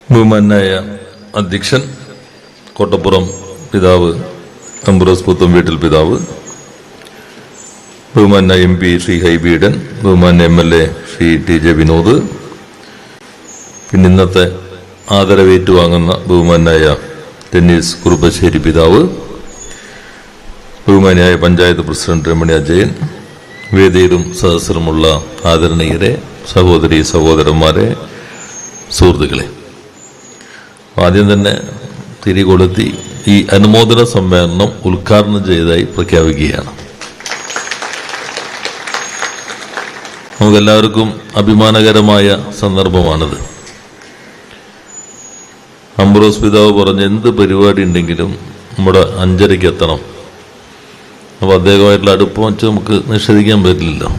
ബഹുമാന്യനായ അധ്യക്ഷൻ കോട്ടപ്പുറം പിതാവ് അംബ്രോസ് പുത്തം വീട്ടിൽ പിതാവ്, ബഹുമാന്യ MP ശ്രീ ഹൈബീഡൻ, ബഹുമാന്യ MLA ശ്രീ TJ വിനോദ്, പിന്നെ ഇന്നത്തെ ആദരവേറ്റുവാങ്ങുന്ന ബഹുമാന്യനായ ടെന്നീസ് കുറുപ്പശ്ശേരി പിതാവ്, ബഹുമാന്യനായ പഞ്ചായത്ത് പ്രസിഡന്റ് രമണി അജയൻ, വേദിയിലും സദസ്സിലുമുള്ള ആദരണീയരെ, സഹോദരി സഹോദരന്മാരെ, സുഹൃത്തുക്കളെ, ആദ്യം തന്നെ തിരികൊളുത്തി ഈ അനുമോദന സമ്മേളനം ഉദ്ഘാടനം ചെയ്തതായി പ്രഖ്യാപിക്കുകയാണ്. നമുക്കെല്ലാവർക്കും അഭിമാനകരമായ സന്ദർഭമാണിത്. അംബ്രോസ് പിതാവ് പറഞ്ഞ എന്ത് പരിപാടി ഉണ്ടെങ്കിലും നമ്മുടെ 5:30 എത്തണം. അപ്പോൾ അദ്ദേഹമായിട്ടുള്ള അടുപ്പം വെച്ച് നമുക്ക് നിഷേധിക്കാൻ പറ്റില്ലല്ലോ.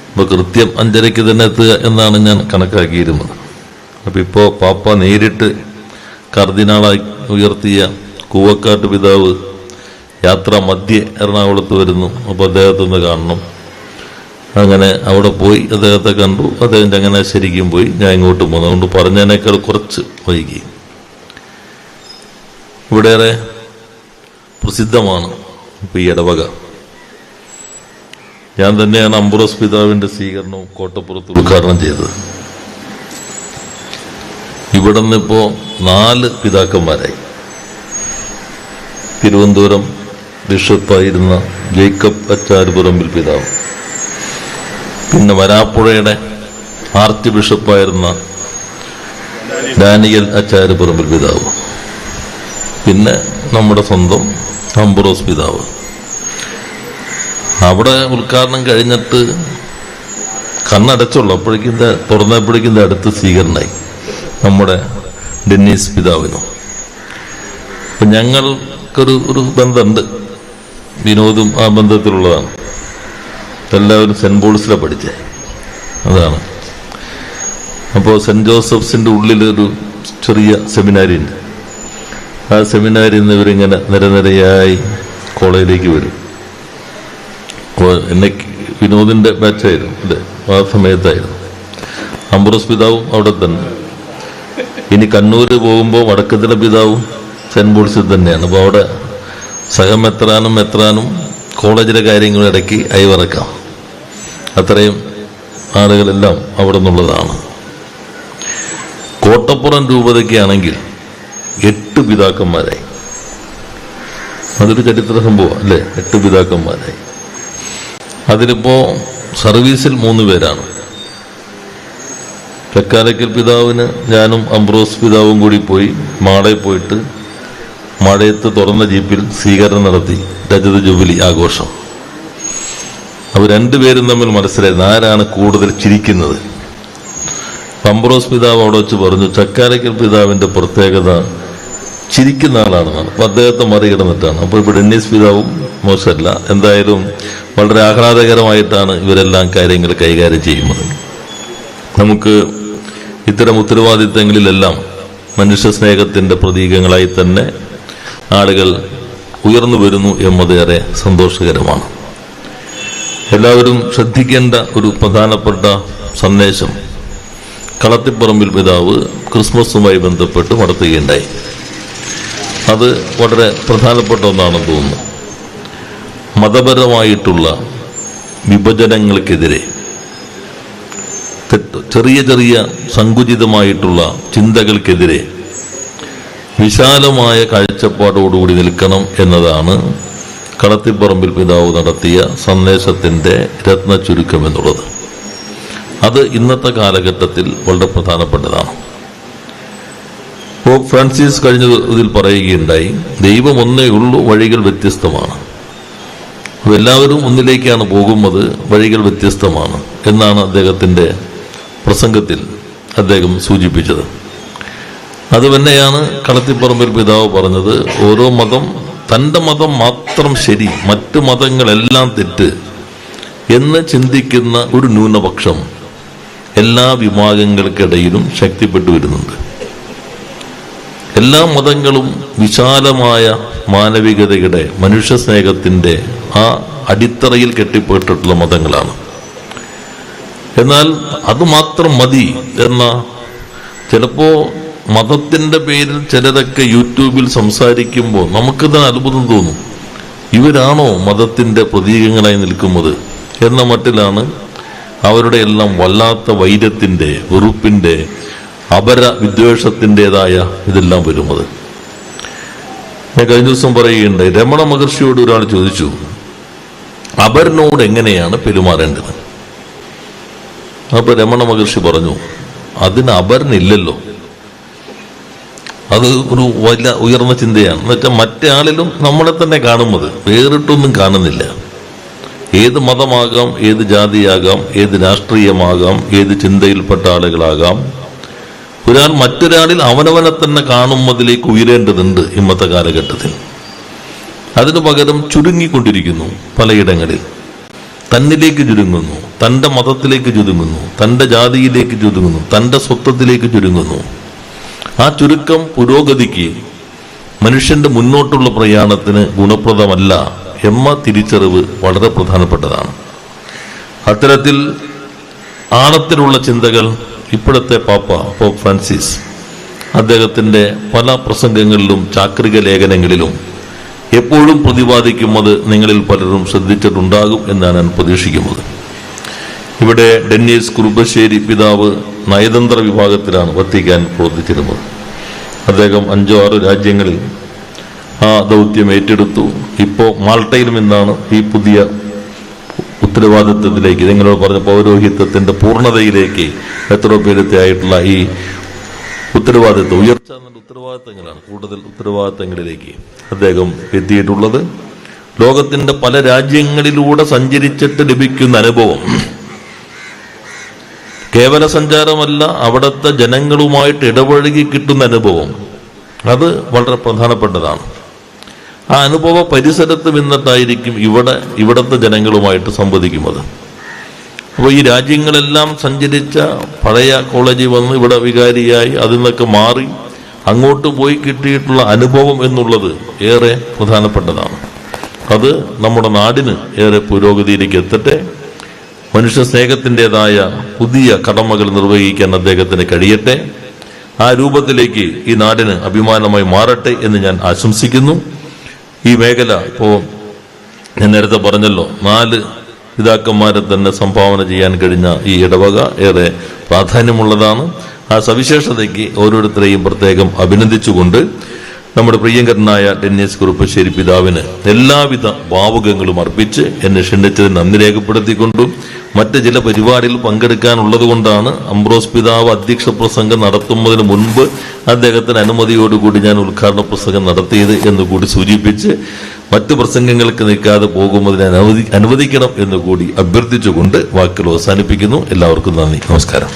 അപ്പോൾ കൃത്യം 5:30 തന്നെ എത്തുക എന്നാണ് ഞാൻ കണക്കാക്കിയിരുന്നത്. അപ്പം ഇപ്പോൾ പാപ്പ നേരിട്ട് കർദിനാളായി ഉയർത്തിയ കൂവക്കാട്ട് പിതാവ് യാത്രാ മധ്യേ എറണാകുളത്ത് വരുന്നു. അപ്പോൾ അദ്ദേഹത്തൊന്ന് കാണണം. അങ്ങനെ അവിടെ പോയി അദ്ദേഹത്തെ കണ്ടു. അദ്ദേഹം ചങ്ങനാശ്ശേരിക്കും പോയി. ഞാൻ ഇങ്ങോട്ട് പോന്നു. അതുകൊണ്ട് പറഞ്ഞതിനേക്കാൾ കുറച്ച് വൈകി. ഇവിടെയേറെ പ്രസിദ്ധമാണ് ഇപ്പോൾ ഈ ഇടവക. ഞാൻ തന്നെയാണ് അംബ്രോസ് പിതാവിൻ്റെ സ്വീകരണവും കോട്ടപ്പുറത്ത് ഉദ്ഘാടനം ചെയ്തത്. ഇവിടെ നിന്ന് ഇപ്പോൾ 4 പിതാക്കന്മാരായി. തിരുവനന്തപുരം ബിഷപ്പായിരുന്ന ജേക്കബ് അച്ചാരുപുറമ്പിൽ പിതാവ്, പിന്നെ വരാപ്പുഴയുടെ ആർച്ച് ബിഷപ്പായിരുന്ന ഡാനിയൽ അച്ചാരുപുറമ്പിൽ പിതാവ്, പിന്നെ നമ്മുടെ സ്വന്തം അംബ്രോസ് പിതാവ്. അവിടെ ഉദ്ഘാടനം കഴിഞ്ഞിട്ട് കണ്ണടച്ചുള്ളൂ. അപ്പോഴേക്കും തുറന്നപ്പോഴേക്കും അടുത്ത് സ്വീകരണമായി നമ്മുടെ ഡെന്നീസ് പിതാവിനും. അപ്പം ഞങ്ങൾക്കൊരു ബന്ധമുണ്ട്. വിനോദും ആ ബന്ധത്തിലുള്ളതാണ്. എല്ലാവരും സെൻറ്റ് പോൾസിലാണ് പഠിച്ചത്. അതാണ്. അപ്പോൾ സെൻറ്റ് ജോസഫ്സിൻ്റെ ഉള്ളിലൊരു ചെറിയ സെമിനാരി ഉണ്ട്. ആ സെമിനാരിൽ നിന്ന് ഇവരിങ്ങനെ നിരനിരയായി കോളേജിലേക്ക് വരും. അപ്പോൾ എന്നെ വിനോദിൻ്റെ ബാച്ചായിരുന്നു. അല്ലേ, ആ സമയത്തായിരുന്നു. അംബ്രോസ് പിതാവും അവിടെ തന്നെ. ഇനി കണ്ണൂർ പോകുമ്പോൾ വടക്കത്തിലെ പിതാവും സെൻറ്റ് പോൾസിൽ തന്നെയാണ്. അപ്പോൾ അവിടെ സഹമെത്രാനും കോളേജിലെ കാര്യങ്ങളും ഇടയ്ക്ക് അയവിറക്കാം. അത്രയും ആളുകളെല്ലാം അവിടെ നിന്നുള്ളതാണ്. കോട്ടപ്പുറം രൂപതയ്ക്കാണെങ്കിൽ 8 പിതാക്കന്മാരായി. അതൊരു ചരിത്ര സംഭവം അല്ലേ. 8 പിതാക്കന്മാരായി. അതിലിപ്പോ സർവീസിൽ 3 പേരാണ്. ചക്കാലക്കൽ പിതാവിന് ഞാനും അംബ്രോസ് പിതാവും കൂടി പോയി മാളയിൽ പോയിട്ട് മഴയത്ത് തുറന്ന ജീപ്പിൽ സ്വീകരണം നടത്തി. രജത ജൂബിലി ആഘോഷം. അവർ 2 പേരും തമ്മിൽ മനസ്സിലായിരുന്നു ആരാണ് കൂടുതൽ ചിരിക്കുന്നത്. അംബ്രോസ് പിതാവ് അവിടെ വെച്ച് പറഞ്ഞു, ചക്കാലക്കൽ പിതാവിന്റെ പ്രത്യേകത ചിരിക്കുന്ന ആളാണെന്നാണ്. അപ്പോൾ അദ്ദേഹത്തെ മറികടന്നിട്ടാണ്. അപ്പോൾ ഇപ്പോൾ ഡെന്നീസ് പിതാവും മോശമല്ല. എന്തായാലും വളരെ ആഹ്ലാദകരമായിട്ടാണ് ഇവരെല്ലാം കാര്യങ്ങൾ കൈകാര്യം ചെയ്യുന്നത്. നമുക്ക് ഇത്തരം ഉത്തരവാദിത്തങ്ങളിലെല്ലാം മനുഷ്യ സ്നേഹത്തിന്റെ പ്രതീകങ്ങളായി തന്നെ ആളുകൾ ഉയർന്നു വരുന്നു എന്നതേറെ സന്തോഷകരമാണ്. എല്ലാവരും ശ്രദ്ധിക്കേണ്ട ഒരു പ്രധാനപ്പെട്ട സന്ദേശം കളത്തിപ്പറമ്പിൽ പിതാവ് ക്രിസ്മസുമായി ബന്ധപ്പെട്ട് നടത്തുകയുണ്ടായി. അത് വളരെ പ്രധാനപ്പെട്ട ഒന്നാണെന്ന് തോന്നുന്നു. മതപരമായിട്ടുള്ള വിഭജനങ്ങൾക്കെതിരെ, ചെറിയ ചെറിയ സങ്കുചിതമായിട്ടുള്ള ചിന്തകൾക്കെതിരെ വിശാലമായ കാഴ്ചപ്പാടോടുകൂടി നിൽക്കണം എന്നതാണ് കളത്തിപ്പറമ്പിൽ പിതാവ് നടത്തിയ സന്ദേശത്തിന്റെ രത്ന ചുരുക്കം എന്നുള്ളത്. അത് ഇന്നത്തെ കാലഘട്ടത്തിൽ വളരെ പ്രധാനപ്പെട്ടതാണ്. പോപ്പ് ഫ്രാൻസിസ് കഴിഞ്ഞ ഇതിൽ പറയുകയുണ്ടായി, ദൈവം ഒന്നേ ഉള്ളൂ, വഴികൾ വ്യത്യസ്തമാണ്. എല്ലാവരും ഒന്നിലേക്കാണ് പോകുന്നത്, വഴികൾ വ്യത്യസ്തമാണ് എന്നാണ് അദ്ദേഹത്തിന്റെ പ്രസംഗത്തിൽ അദ്ദേഹം സൂചിപ്പിച്ചത്. അത് തന്നെയാണ് കളത്തിപ്പറമ്പിൽ പിതാവ് പറഞ്ഞത്. ഓരോ മതം തൻ്റെ മതം മാത്രം ശരി, മറ്റു മതങ്ങളെല്ലാം തെറ്റ് എന്ന് ചിന്തിക്കുന്ന ഒരു ന്യൂനപക്ഷം എല്ലാ വിഭാഗങ്ങൾക്കിടയിലും ശക്തിപ്പെട്ടു വരുന്നുണ്ട്. എല്ലാ മതങ്ങളും വിശാലമായ മാനവികതയുടെ, മനുഷ്യ സ്നേഹത്തിന്റെ ആ അടിത്തറയിൽ കെട്ടിപ്പോയിട്ടുള്ള മതങ്ങളാണ്. എന്നാൽ അതുമാത്രം മതി എന്ന ചിലപ്പോൾ മതത്തിന്റെ പേരിൽ ചിലരൊക്കെ യൂട്യൂബിൽ സംസാരിക്കുമ്പോൾ നമുക്ക് തന്നെ അത്ഭുതം തോന്നും. ഇവരാണോ മതത്തിന്റെ പ്രതീകങ്ങളായി നിൽക്കുന്നത് എന്ന മട്ടിലാണ് അവരുടെ എല്ലാം വല്ലാത്ത വൈരത്തിന്റെ, വെറുപ്പിന്റെ, അപര വിദ്വേഷത്തിൻ്റെതായ ഇതെല്ലാം വരുന്നത്. ഞാൻ കഴിഞ്ഞ ദിവസം പറയുകയുണ്ടായി, രമണ മഹർഷിയോട് ഒരാൾ ചോദിച്ചു, അപരനോട് എങ്ങനെയാണ് പെരുമാറേണ്ടത്? അപ്പൊ രമണ മഹർഷി പറഞ്ഞു, അതിന് അപരനില്ലല്ലോ. അത് ഒരു വലിയ ഉയർന്ന ചിന്തയാണ്. എന്നുവെച്ചാൽ മറ്റേ ആളിലും നമ്മളെ തന്നെ കാണുന്നത്, വേറിട്ടൊന്നും കാണുന്നില്ല. ഏത് മതമാകാം, ഏത് ജാതിയാകാം, ഏത് രാഷ്ട്രീയമാകാം, ഏത് ചിന്തയിൽപ്പെട്ട ആളുകളാകാം, ഒരാൾ മറ്റൊരാളിൽ അവനവനെ തന്നെ കാണുന്നതിലേക്ക് ഉയരേണ്ടതുണ്ട് ഇന്നത്തെ കാലഘട്ടത്തിൽ. അതിനു പകരം ചുരുങ്ങിക്കൊണ്ടിരിക്കുന്നു. പലയിടങ്ങളിൽ തന്നിലേക്ക് ചുരുങ്ങുന്നു, തൻ്റെ മതത്തിലേക്ക് ചുരുങ്ങുന്നു, തൻ്റെ ജാതിയിലേക്ക് ചുരുങ്ങുന്നു, തൻ്റെ സ്വത്വത്തിലേക്ക് ചുരുങ്ങുന്നു. ആ ചുരുക്കം പുരോഗതിക്ക്, മനുഷ്യന്റെ മുന്നോട്ടുള്ള പ്രയാണത്തിന് ഗുണപ്രദമല്ല എന്ന തിരിച്ചറിവ് വളരെ പ്രധാനപ്പെട്ടതാണ്. അത്തരത്തിൽ ആഴത്തിലുള്ള ചിന്തകൾ ഇപ്പോഴത്തെ പോപ്പ് ഫ്രാൻസിസ് അദ്ദേഹത്തിന്റെ പല പ്രസംഗങ്ങളിലും ചാക്രിക ലേഖനങ്ങളിലും എപ്പോഴും പ്രതിപാദിക്കുന്നത് നിങ്ങളിൽ പലരും ശ്രദ്ധിച്ചിട്ടുണ്ടാകും എന്നാണ് ഞാൻ പ്രതീക്ഷിക്കുന്നത്. ഇവിടെ ഡെന്നീസ് കുറുബശ്ശേരി പിതാവ് നയതന്ത്ര വിഭാഗത്തിലാണ് വത്തിക്കാൻ പ്രവർത്തിച്ചിരുന്നത്. അദ്ദേഹം 5-6 രാജ്യങ്ങളിൽ ആ ദൗത്യം ഏറ്റെടുത്തു. ഇപ്പോൾ മാൾട്ടയിൽ നിന്നാണ് ഈ പുതിയ ഉത്തരവാദിത്വത്തിലേക്ക്, നിങ്ങളോട് പറഞ്ഞ പൗരോഹിത്യത്തിന്റെ പൂർണ്ണതയിലേക്ക് മെത്രോപൊലീത്തയായിട്ടുള്ള ഈ ഉത്തരവാദിത്വം, ഉയർച്ച എന്ന ഉത്തരവാദിത്തങ്ങളാണ്, കൂടുതൽ ഉത്തരവാദിത്തങ്ങളിലേക്ക് അദ്ദേഹം എത്തിയിട്ടുള്ളത്. ലോകത്തിന്റെ പല രാജ്യങ്ങളിലൂടെ സഞ്ചരിച്ചിട്ട് ലഭിക്കുന്ന അനുഭവം കേവല സഞ്ചാരമല്ല, അവിടുത്തെ ജനങ്ങളുമായിട്ട് ഇടപഴകി കിട്ടുന്ന അനുഭവം, അത് വളരെ പ്രധാനപ്പെട്ടതാണ്. ആ അനുഭവ പരിസരത്ത് നിന്നിട്ടായിരിക്കും ഇവിടത്തെ ജനങ്ങളുമായിട്ട് സംവദിക്കുന്നത്. അപ്പോൾ ഈ രാജ്യങ്ങളെല്ലാം സഞ്ചരിച്ച പഴയ കോളേജിൽ വന്ന് ഇവിടെ വികാരിയായി അതിൽ നിന്നൊക്കെ മാറി അങ്ങോട്ട് പോയി കിട്ടിയിട്ടുള്ള അനുഭവം എന്നുള്ളത് ഏറെ പ്രധാനപ്പെട്ടതാണ്. അത് നമ്മുടെ നാടിന് ഏറെ പുരോഗതിയിലേക്ക് എത്തട്ടെ. മനുഷ്യ സ്നേഹത്തിൻ്റെതായ പുതിയ കടമകൾ നിർവഹിക്കാൻ അദ്ദേഹത്തിന് കഴിയട്ടെ. ആ രൂപത്തിലേക്ക് ഈ നാടിന് അഭിമാനമായി മാറട്ടെ എന്ന് ഞാൻ ആശംസിക്കുന്നു. ഈ മേഖല ഇപ്പോൾ ഞാൻ നേരത്തെ പറഞ്ഞല്ലോ, 4 പിതാക്കന്മാരെ തന്നെ സംഭാവന ചെയ്യാൻ കഴിഞ്ഞ ഈ ഇടവക ഏറെ പ്രാധാന്യമുള്ളതാണ്. ആ സവിശേഷതയ്ക്ക് ഓരോരുത്തരെയും പ്രത്യേകം അഭിനന്ദിച്ചുകൊണ്ട് നമ്മുടെ പ്രിയങ്കരനായ ഡെന്നീസ് കുറുപ്പശ്ശേരി പിതാവിന് എല്ലാവിധ ഭാവുകങ്ങളും അർപ്പിച്ച് എന്നെ ക്ഷണിച്ചതിന് നന്ദി രേഖപ്പെടുത്തിക്കൊണ്ടും മറ്റ് ചില പരിപാടിയിൽ പങ്കെടുക്കാനുള്ളത് കൊണ്ടാണ് അംബ്രോസ് പിതാവ് അധ്യക്ഷ പ്രസംഗം നടത്തുന്നതിന് മുൻപ് അദ്ദേഹത്തിന് അനുമതിയോടുകൂടി ഞാൻ ഉദ്ഘാടന പ്രസംഗം നടത്തിയത് എന്നുകൂടി സൂചിപ്പിച്ച് മറ്റു പ്രസംഗങ്ങൾക്ക് നിൽക്കാതെ പോകുന്നതിന് അനുവദിക്കണം എന്നുകൂടി അഭ്യർത്ഥിച്ചുകൊണ്ട് വാക്കുകൾ അവസാനിപ്പിക്കുന്നു. എല്ലാവർക്കും നന്ദി, നമസ്കാരം.